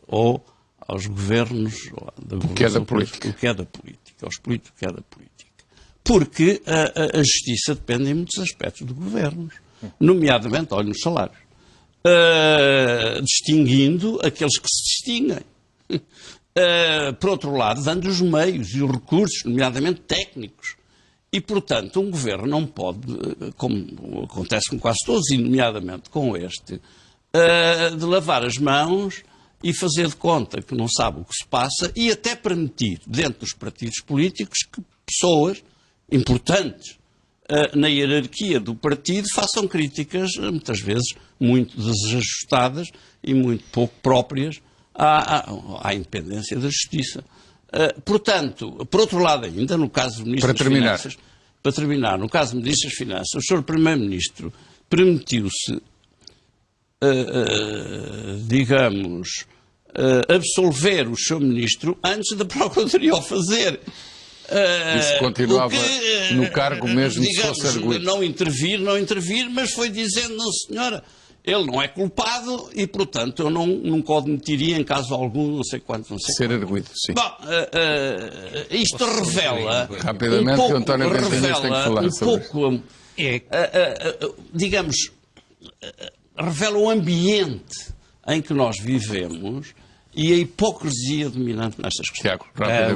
ou aos governos o que é da política. O que é da política, aos políticos o que é da política. Porque a justiça depende em muitos aspectos de governos. Nomeadamente, olha, nos salários, distinguindo aqueles que se distinguem. Por outro lado, dando os meios e os recursos, nomeadamente técnicos. E, portanto, um governo não pode, como acontece com quase todos, e nomeadamente com este, de lavar as mãos e fazer de conta que não sabe o que se passa e até permitir, dentro dos partidos políticos, que pessoas importantes na hierarquia do partido façam críticas, muitas vezes, muito desajustadas e muito pouco próprias à independência da justiça. Portanto, por outro lado ainda, no caso do Ministro das Finanças, para terminar, no caso do Ministro das Finanças, o Sr. Primeiro-Ministro permitiu-se, digamos, absolver o Sr. Ministro antes da Procuradoria o fazer. Isso continuava no cargo mesmo, digamos, se fosse arguido. Não intervir, mas foi dizendo, não senhora, ele não é culpado e, portanto, eu nunca o admitiria em caso algum, não sei quanto, não sei ser quanto. arguido, sim. Bom, isto revela... Rapidamente, que o António Ventinhas tem que falar sobre digamos, revela o ambiente em que nós vivemos e a hipocrisia dominante nestas questões.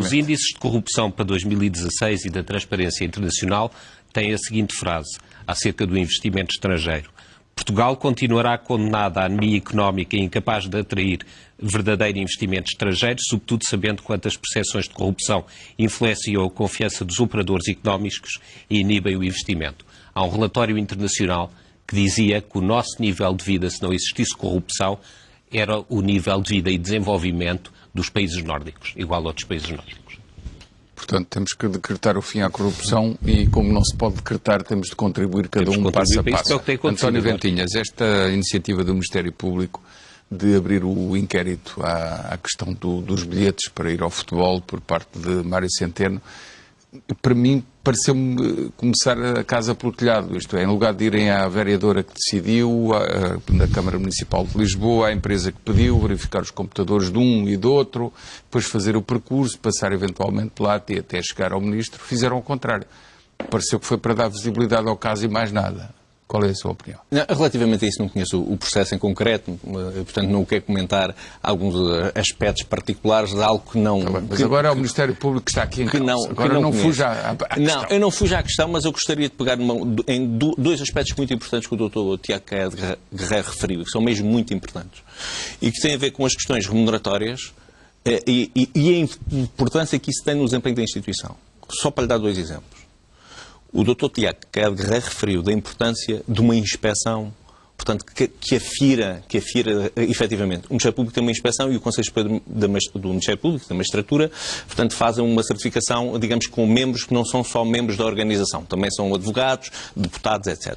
Os índices de corrupção para 2016 e da Transparência Internacional têm a seguinte frase acerca do investimento estrangeiro. Portugal continuará condenada à anemia económica e incapaz de atrair verdadeiro investimento estrangeiro, sobretudo sabendo quantas percepções de corrupção influenciam a confiança dos operadores económicos e inibem o investimento. Há um relatório internacional que dizia que o nosso nível de vida, se não existisse corrupção, era o nível de vida e desenvolvimento dos países nórdicos, igual a outros países nórdicos. Portanto, temos que decretar o fim à corrupção e, como não se pode decretar, temos de contribuir cada um passo a passo. António Ventinhas, esta iniciativa do Ministério Público de abrir o inquérito à questão dos bilhetes para ir ao futebol por parte de Mário Centeno, para mim pareceu-me começar a casa pelo telhado, isto é, em lugar de irem à vereadora que decidiu, na Câmara Municipal de Lisboa, à empresa que pediu, verificar os computadores de um e do outro, depois fazer o percurso, passar eventualmente lá e até chegar ao Ministro, fizeram o contrário. Pareceu que foi para dar visibilidade ao caso e mais nada. Qual é a sua opinião? Relativamente a isso, não conheço o processo em concreto, portanto não quero comentar alguns aspectos particulares de algo que não... Mas agora é o Ministério Público que está aqui em causa. Agora não fuja à questão. Não, eu não fujo à questão, mas eu gostaria de pegar em dois aspectos muito importantes que o Dr. Tiago Guerreiro referiu, que são mesmo muito importantes, e que têm a ver com as questões remuneratórias e a importância que isso tem no desempenho da instituição. Só para lhe dar dois exemplos. O Dr. Tiago Guerreiro referiu da importância de uma inspeção, portanto, que afira efetivamente. O Ministério Público tem uma inspeção e o Conselho Superior do Ministério Público, da Magistratura, portanto, fazem uma certificação, digamos, com membros que não são só membros da organização, também são advogados, deputados, etc.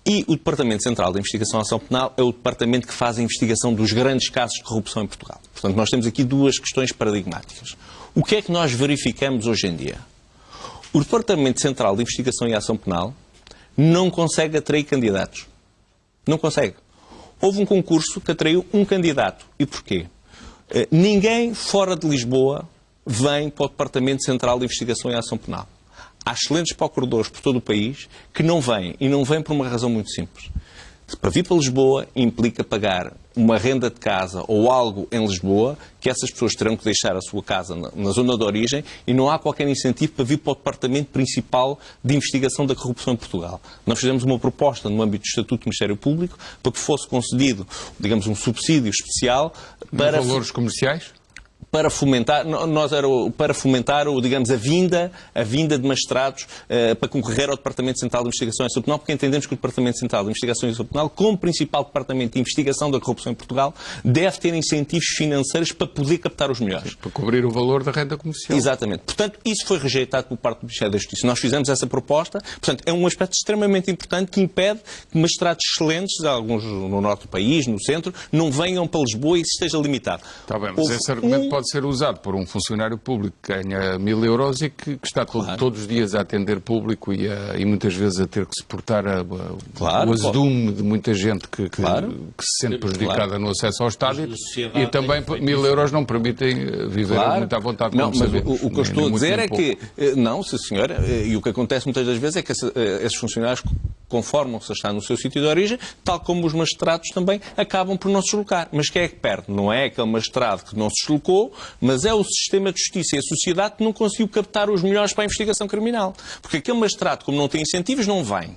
E o Departamento Central da Investigação e Ação Penal é o departamento que faz a investigação dos grandes casos de corrupção em Portugal. Portanto, nós temos aqui duas questões paradigmáticas. O que é que nós verificamos hoje em dia? O Departamento Central de Investigação e Ação Penal não consegue atrair candidatos. Não consegue. Houve um concurso que atraiu um candidato. E porquê? Ninguém fora de Lisboa vem para o Departamento Central de Investigação e Ação Penal. Há excelentes procuradores por todo o país que não vêm. E não vêm por uma razão muito simples. Para vir para Lisboa implica pagar uma renda de casa ou algo em Lisboa, que essas pessoas terão que deixar a sua casa na zona de origem, e não há qualquer incentivo para vir para o Departamento Principal de Investigação da Corrupção em Portugal. Nós fizemos uma proposta no âmbito do Estatuto do Ministério Público para que fosse concedido, digamos, um subsídio especial para... valores comerciais? Para fomentar, digamos, a vinda de magistrados para concorrer ao Departamento Central de Investigação e Ação Penal, porque entendemos que o Departamento Central de Investigação e Ação Penal, como principal departamento de investigação da corrupção em Portugal, deve ter incentivos financeiros para poder captar os melhores. Para cobrir o valor da renda comercial. Exatamente. Portanto, isso foi rejeitado por parte do Ministério da Justiça. Nós fizemos essa proposta. Portanto, é um aspecto extremamente importante que impede que magistrados excelentes, alguns no norte do país, no centro, não venham para Lisboa e isso esteja limitado. Está bem, mas esse argumento pode ser usado por um funcionário público que ganha 1.000 euros e que está todos os dias a atender público e muitas vezes a ter que suportar o azedume de muita gente que se sente prejudicada no acesso ao estádio, e também 1.000 euros não permitem viver muito à vontade. Não, mas o que eu estou a dizer é que, não, sim senhora, e o que acontece muitas das vezes é que esses funcionários conformam-se a estar no seu sítio de origem, tal como os magistrados também acabam por não se deslocar. Mas quem é que perde? Não é aquele magistrado que não se deslocou, mas é o sistema de justiça e a sociedade que não conseguiu captar os melhores para a investigação criminal. Porque aquele magistrado, como não tem incentivos, não vem.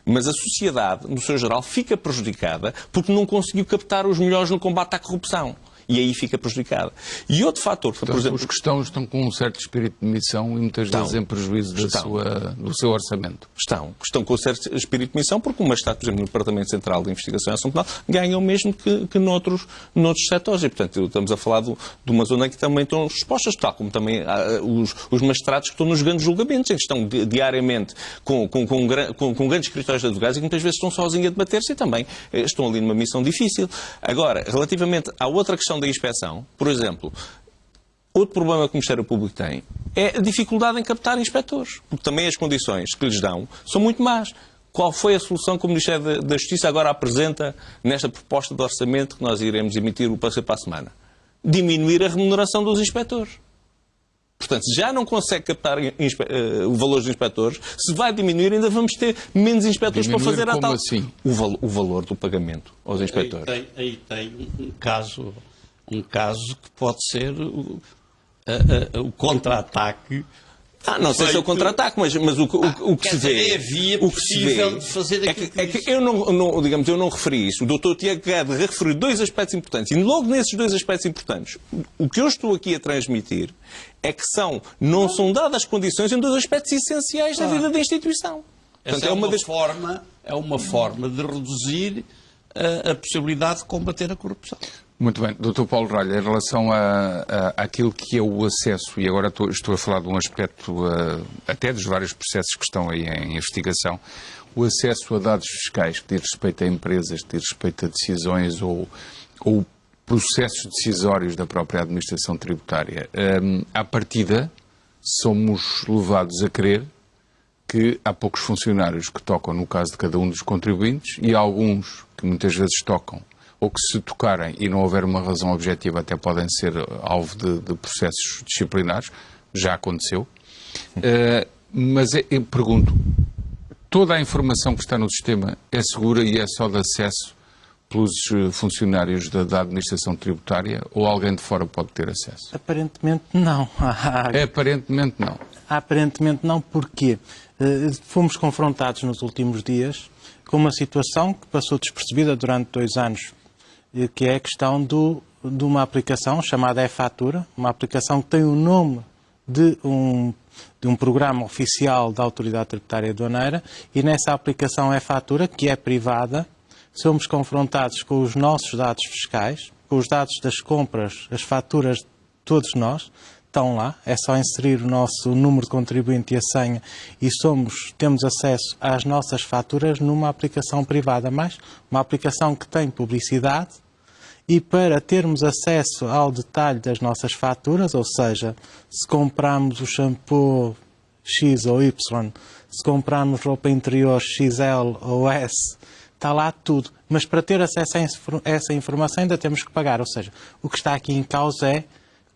Mas a sociedade, no seu geral, fica prejudicada porque não conseguiu captar os melhores no combate à corrupção. E aí fica prejudicada. E outro fator... Portanto, por exemplo, os que estão com um certo espírito de missão e muitas vezes em prejuízo do seu orçamento. Estão com um certo espírito de missão porque o magistrado, por exemplo, no Departamento Central de Investigação e Ação Penal, ganha o mesmo que noutros setores. E, portanto, estamos a falar de uma zona em que também estão respostas, tal como também os magistrados que estão nos grandes julgamentos, em que estão diariamente com grandes escritórios de advogados e que muitas vezes estão sozinhos a debater-se e também estão ali numa missão difícil. Agora, relativamente à outra questão da inspeção, por exemplo, outro problema que o Ministério Público tem é a dificuldade em captar inspectores, porque também as condições que lhes dão são muito más. Qual foi a solução que o Ministério da Justiça agora apresenta nesta proposta de orçamento que nós iremos emitir para a semana? Diminuir a remuneração dos inspectores. Portanto, se já não consegue captar o valor dos inspectores, se vai diminuir, ainda vamos ter menos inspectores para fazer a tal... Assim? O valor do pagamento aos inspectores. Aí tem um caso que pode ser o contra-ataque. Não sei se é o contra-ataque, mas o que se vê... É a via possível de fazer aquilo que eu não referi isso. O Dr. Tiago Guedes referiu dois aspectos importantes. E logo nesses dois aspectos importantes, o que eu estou aqui a transmitir é que não são dadas condições em dois aspectos essenciais da vida da instituição. Essa Portanto, é uma forma de reduzir a possibilidade de combater a corrupção. Muito bem. Dr. Paulo Ralho, em relação àquilo que é o acesso, e agora estou a falar de um aspecto até dos vários processos que estão aí em investigação, o acesso a dados fiscais que diz respeito a empresas, que diz respeito a decisões ou processos decisórios da própria administração tributária. À partida, somos levados a crer que há poucos funcionários que tocam no caso de cada um dos contribuintes e há alguns que muitas vezes tocam ou que, se tocarem e não houver uma razão objetiva, até podem ser alvo de processos disciplinares. Já aconteceu. Mas eu pergunto, toda a informação que está no sistema é segura e é só de acesso pelos funcionários da administração tributária ou alguém de fora pode ter acesso? Aparentemente não. Aparentemente não. Aparentemente não, porque fomos confrontados nos últimos dias com uma situação que passou despercebida durante 2 anos, que é a questão de uma aplicação chamada e-Fatura, uma aplicação que tem o nome de um programa oficial da Autoridade Tributária e Aduaneira, e nessa aplicação e-Fatura, que é privada, somos confrontados com os nossos dados fiscais, com os dados das compras, as faturas de todos nós, estão lá, é só inserir o nosso número de contribuinte e a senha e temos acesso às nossas faturas numa aplicação privada, mas uma aplicação que tem publicidade, e para termos acesso ao detalhe das nossas faturas, ou seja, se compramos o shampoo X ou Y, se compramos roupa interior XL ou S, está lá tudo. Mas para ter acesso a essa informação ainda temos que pagar. Ou seja, o que está aqui em causa é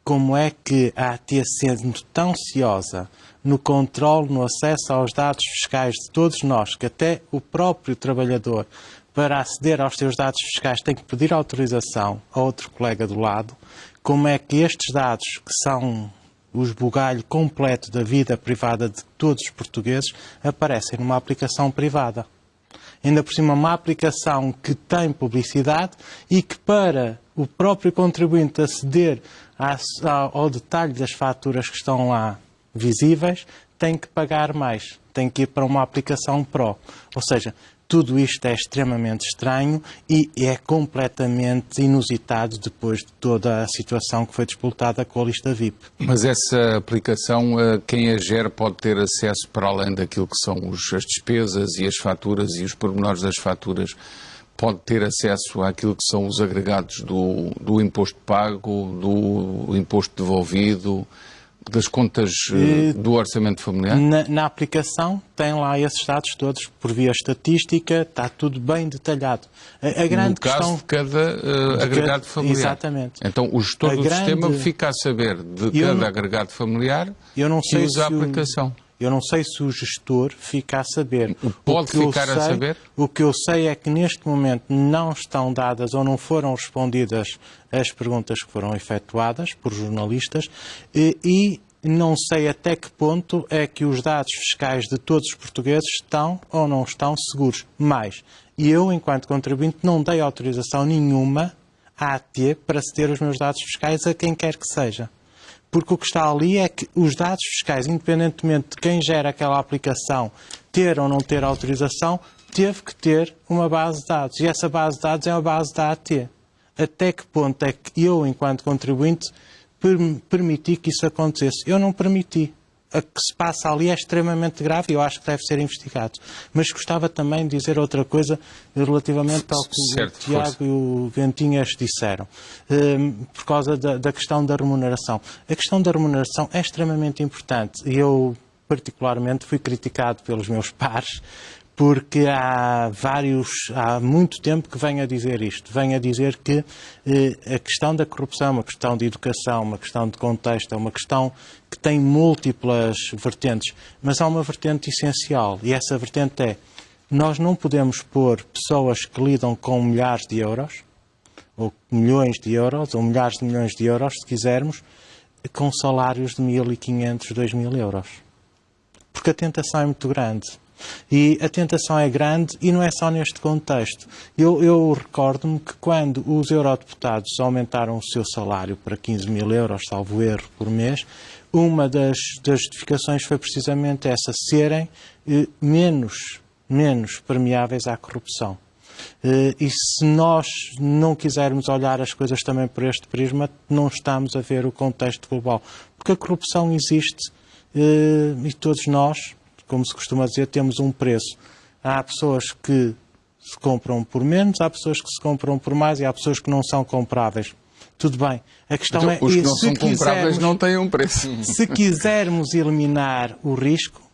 como é que a AT, sendo tão ciosa no controle, no acesso aos dados fiscais de todos nós, que até o próprio trabalhador, para aceder aos seus dados fiscais, tem que pedir autorização a outro colega do lado, como é que estes dados, que são o esbugalho completo da vida privada de todos os portugueses, aparecem numa aplicação privada. Ainda por cima, uma aplicação que tem publicidade e que, para o próprio contribuinte aceder ao detalhe das faturas que estão lá visíveis, tem que pagar mais, tem que ir para uma aplicação Pro. Ou seja, tudo isto é extremamente estranho e é completamente inusitado depois de toda a situação que foi disputada com a lista VIP. Mas essa aplicação, quem a gera pode ter acesso, para além daquilo que são as despesas e as faturas e os pormenores das faturas, pode ter acesso àquilo que são os agregados do imposto pago, do imposto devolvido, das contas do orçamento familiar? Na aplicação tem lá esses dados todos, por via estatística, está tudo bem detalhado. A grande no caso questão de cada agregado familiar. Exatamente. Então o gestor do sistema fica a saber de cada agregado familiar e usa a aplicação. Eu não sei se o gestor fica a saber. Pode ficar a saber? O que eu sei é que neste momento não estão dadas ou não foram respondidas as perguntas que foram efetuadas por jornalistas e não sei até que ponto é que os dados fiscais de todos os portugueses estão ou não estão seguros. Mas eu, enquanto contribuinte, não dei autorização nenhuma à AT para ceder os meus dados fiscais a quem quer que seja. Porque o que está ali é que os dados fiscais, independentemente de quem gera aquela aplicação, ter ou não ter autorização, teve que ter uma base de dados. E essa base de dados é a base da AT. Até que ponto é que eu, enquanto contribuinte, permiti que isso acontecesse? Eu não permiti. O que se passa ali é extremamente grave e eu acho que deve ser investigado. Mas gostava também de dizer outra coisa relativamente ao que o Tiago e o Ventinhas disseram, por causa da questão da remuneração. A questão da remuneração é extremamente importante e eu, particularmente, fui criticado pelos meus pares porque há muito tempo que venho a dizer isto. Venho a dizer que a questão da corrupção é uma questão de educação, uma questão de contexto, é uma questão que tem múltiplas vertentes, mas há uma vertente essencial e essa vertente é: nós não podemos pôr pessoas que lidam com milhares de euros, ou milhões de euros, ou milhares de milhões de euros, se quisermos, com salários de 1.500, 2.000 euros. Porque a tentação é muito grande. E a tentação é grande e não é só neste contexto. Eu recordo-me que quando os eurodeputados aumentaram o seu salário para 15.000 euros, salvo erro, por mês, uma das justificações foi precisamente essa, serem menos permeáveis à corrupção. E se nós não quisermos olhar as coisas também por este prisma, não estamos a ver o contexto global. Porque a corrupção existe e todos nós, como se costuma dizer, temos um preço. Há pessoas que se compram por menos, há pessoas que se compram por mais e há pessoas que não são compráveis. Tudo bem. A questão então, é... os que não são compráveis não têm um preço. Se quisermos eliminar o risco,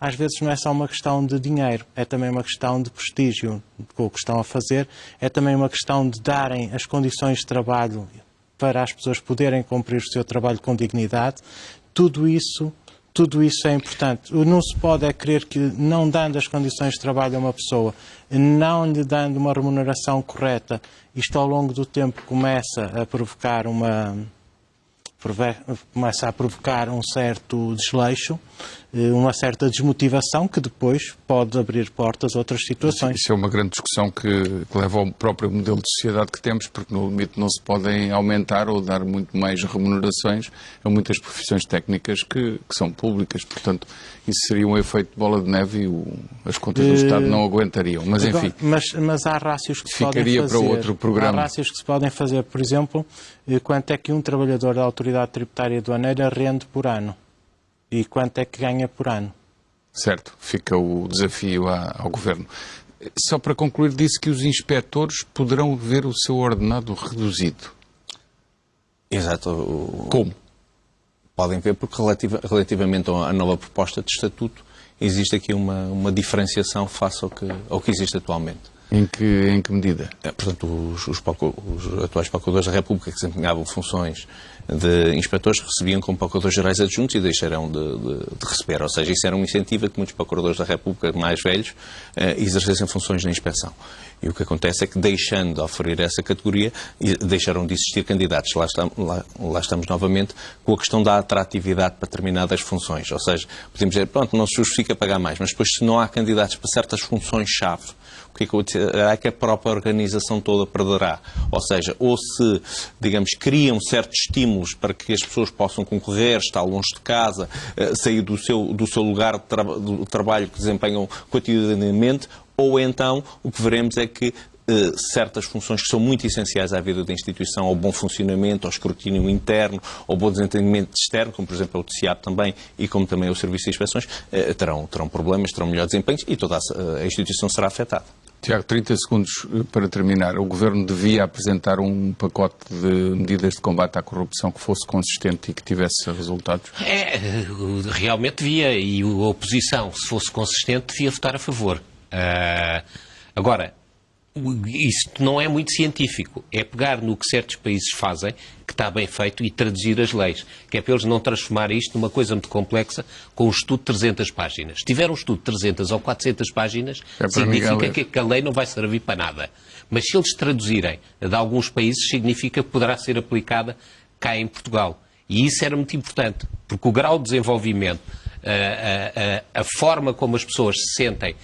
às vezes não é só uma questão de dinheiro, é também uma questão de prestígio com o que estão a fazer, é também uma questão de darem as condições de trabalho para as pessoas poderem cumprir o seu trabalho com dignidade. Tudo isso é importante. Não se pode crer que, não dando as condições de trabalho a uma pessoa, não lhe dando uma remuneração correta, isto ao longo do tempo começa a provocar um certo desleixo, uma certa desmotivação que depois pode abrir portas a outras situações. Isso é uma grande discussão que leva ao próprio modelo de sociedade que temos, porque no limite não se podem aumentar ou dar muito mais remunerações a muitas profissões técnicas que são públicas. Portanto, isso seria um efeito de bola de neve e as contas do Estado não aguentariam. Mas, enfim, mas há rácios que se podem fazer. Ficaria para outro programa. Há rácios que se podem fazer. Por exemplo, quanto é que um trabalhador da Autoridade Tributária Aduaneira rende por ano? E quanto é que ganha por ano? Certo, fica o desafio ao Governo. Só para concluir, disse que os inspectores poderão ver o seu ordenado reduzido. Exato. Como? Podem ver porque relativamente à nova proposta de estatuto, existe aqui uma diferenciação face ao que existe atualmente. Em que medida? Portanto, os atuais procuradores da República que desempenhavam funções de inspectores recebiam como procuradores gerais adjuntos e deixaram de receber. Ou seja, isso era um incentivo a que muitos procuradores da República mais velhos exercessem funções de inspeção. E o que acontece é que, deixando de oferir essa categoria, deixaram de existir candidatos. Lá estamos novamente com a questão da atratividade para determinadas funções. Ou seja, podemos dizer, pronto, não se justifica pagar mais, mas depois, se não há candidatos para certas funções-chave, o que é que a própria organização toda perderá? Ou seja, ou se, digamos, criam certos estímulos para que as pessoas possam concorrer, estar longe de casa, sair do seu lugar de trabalho que desempenham cotidianamente, ou então o que veremos é que certas funções que são muito essenciais à vida da instituição, ao bom funcionamento, ao escrutínio interno, ao bom desempenhamento externo, como por exemplo o TCIAP também e como também o Serviço de Inspeções, terão problemas, terão melhores desempenhos e toda a instituição será afetada. Tiago, 30 segundos para terminar. O Governo devia apresentar um pacote de medidas de combate à corrupção que fosse consistente e que tivesse resultados? Realmente devia, e a oposição, se fosse consistente, devia votar a favor. Agora, isto não é muito científico. É pegar no que certos países fazem, que está bem feito, e traduzir as leis. Que é para eles não transformarem isto numa coisa muito complexa com um estudo de 300 páginas. Se tiver um estudo de 300 ou 400 páginas, significa que a lei não vai servir para nada. Mas se eles traduzirem de alguns países, significa que poderá ser aplicada cá em Portugal. E isso era muito importante, porque o grau de desenvolvimento, a forma como as pessoas se sentem,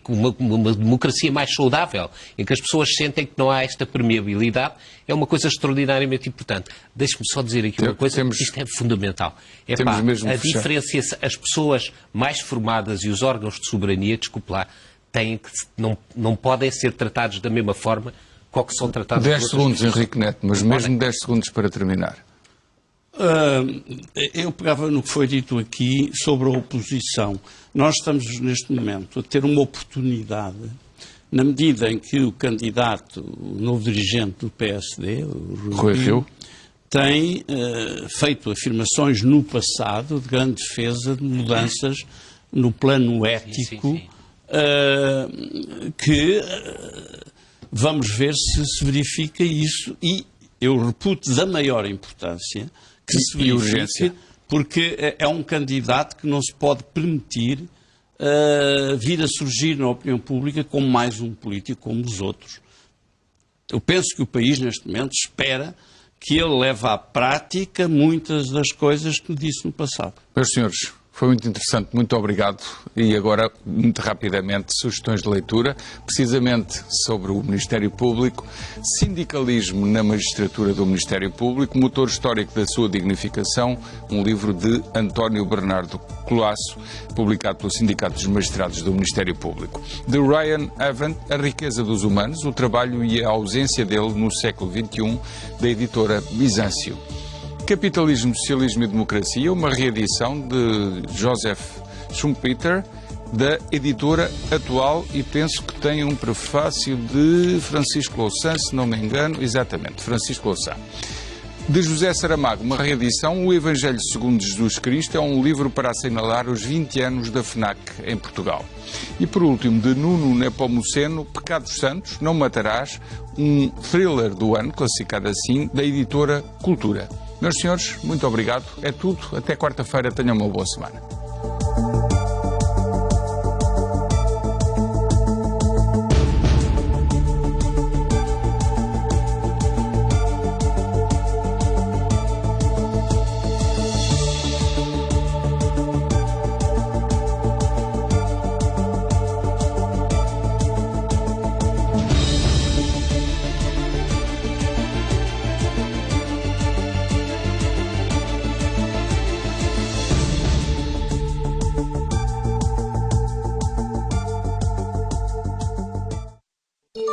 uma democracia mais saudável, em que as pessoas sentem que não há esta permeabilidade, é uma coisa extraordinariamente importante. Deixe-me só dizer aqui uma coisa, que isto é fundamental. A diferença, as pessoas mais formadas e os órgãos de soberania, desculpe lá, não podem ser tratados da mesma forma que são tratados... 10 segundos, Henrique Neto, mas mesmo 10 segundos para terminar. Eu pegava no que foi dito aqui sobre a oposição. Nós estamos, neste momento, a ter uma oportunidade, na medida em que o candidato, o novo dirigente do PSD, o Rui Rio, tem feito afirmações no passado de grande defesa de mudanças no plano ético, que vamos ver se verifica isso, e eu reputo da maior importância que se verifique, porque é um candidato que não se pode permitir vir a surgir na opinião pública como mais um político como os outros. Eu penso que o país, neste momento, espera que ele leve à prática muitas das coisas que disse no passado. Meus senhores, foi muito interessante, muito obrigado. E agora, muito rapidamente, sugestões de leitura, precisamente sobre o Ministério Público, sindicalismo na magistratura do Ministério Público, motor histórico da sua dignificação, um livro de António Bernardo Colasso, publicado pelo Sindicato dos Magistrados do Ministério Público. De Ryan Avant, A Riqueza dos Humanos, o trabalho e a ausência dele no século XXI, da editora Bizâncio. Capitalismo, Socialismo e Democracia, uma reedição de Joseph Schumpeter, da editora Atual, e penso que tem um prefácio de Francisco Louçã, se não me engano, exatamente, Francisco Louçã. De José Saramago, uma reedição, O Evangelho segundo Jesus Cristo, é um livro para assinalar os 20 anos da FNAC em Portugal. E por último, de Nuno Nepomuceno, Pecados Santos, Não Matarás, um thriller do ano, classificado assim, da editora Cultura. Meus senhores, muito obrigado. É tudo. Até quarta-feira. Tenham uma boa semana.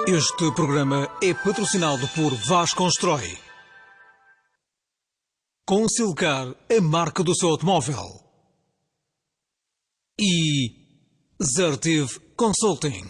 Este programa é patrocinado por Vasconstrói. Concilcar, a marca do seu automóvel. E Zertiv Consulting.